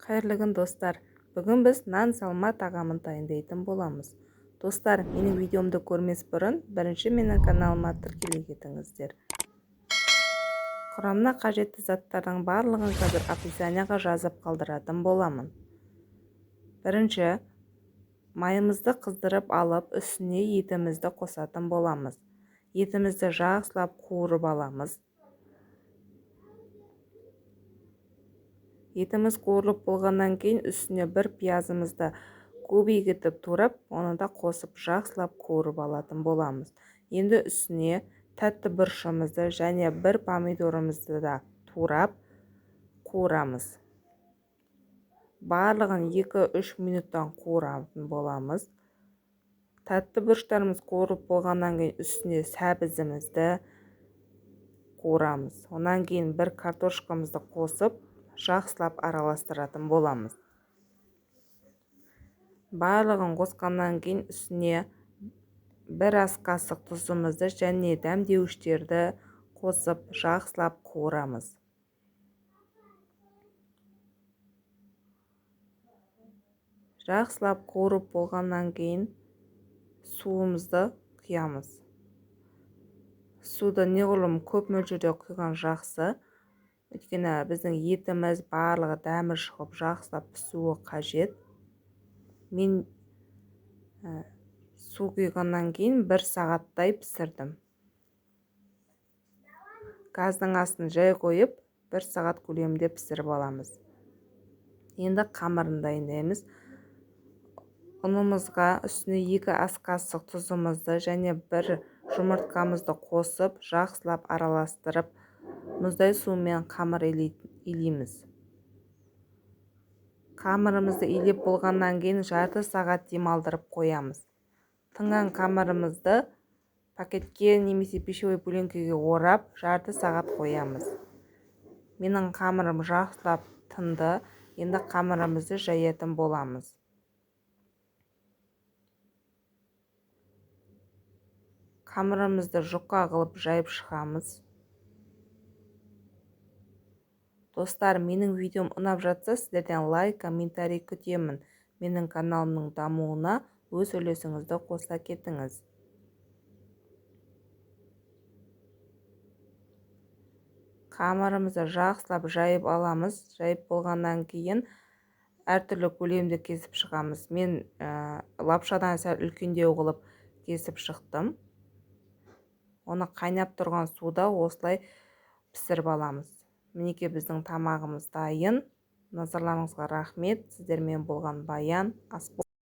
Қайырлы күн достар. Бүгін біз нан салма тағамын дайындайтын боламыз. Достар, менің видеомды көрмес бұрын бірінші менің каналыма тіркеле кетіңіздер. Құрамына қажетті заттардың барлығын қазір описанияға жазып қалдыратын боламын. Бірінші, майымызды қыздырып алып, үстіне етімізді қосатын боламыз. Етімізді жақсылап қуырып аламыз. Етіміз қуырылып болғаннан кейін үстіне бір пиязымызды көбейтіп турап, оны да қосып жақсылап қуырып алатын боламыз. Енді үстіне тәтті бұршымызды және бір помидорымызды да турап қуырамыз. Барлығын 2-3 минуттан қуыратын боламыз. Тәтті бұрыштарымыз қуырылып болғаннан кейін үстіне сәбізімізді қуырамыз. Онан кейін бір картошкамызды қосып жақсылап араластыратын боламыз. Барлығын қосқаннан кейін үстіне бір ас қасық тұзымызды және дәмдеуіштерді қосып жақсылап қуырамыз. Жақсылап қуырып болғаннан кейін суымызды құямыз. Суды неғұрлым көп мөлшерде құйған жақсы. Өйткені біздің етіміз барлығы дәмі шығып жақсылап пісуі қажет. Мен су құйғаннан кейін 1 сағаттай пісірдім. Газдың астын жай қойып 1 сағат көлемінде пісіріп аламыз. Енді қамырын дайындаймыз. Ұнымызға үстіне 2 ас қасық тұзымызды және 1 жұмыртқамызды қосып жақсылап араластырып, мұздай сумен қамыр илейміз. Қамырымызды илеп болғаннан кейін жарты сағат демалдырып қоямыз. Тыңған қамырымызды пакетке немесе пищевой пленкаға орап жарты сағат қоямыз. Менің қамырым жақсылап тынды. Енді қамырымызды жаятын боламыз. Қамырымызды жұқа қылып жайып шығамыз. Достар, менің видеом ұнап жатса, сіздерден лайк, комментарий күтемін. Менің каналымның дамуына өз үлесіңізді қоса кетіңіз. Қамырымызды жақсылап жайып аламыз. Жайып болғаннан кейін әртүрлі көлемде кесіп шығамыз. Мен лапшадан сәл үлкендеу қылып кесіп шықтым. Оны қайнап тұрған суда осылай пісіріп аламыз. Мінекей біздің тамағымыз дайын. Назарларыңызға рахмет. Сіздермен болған Баян.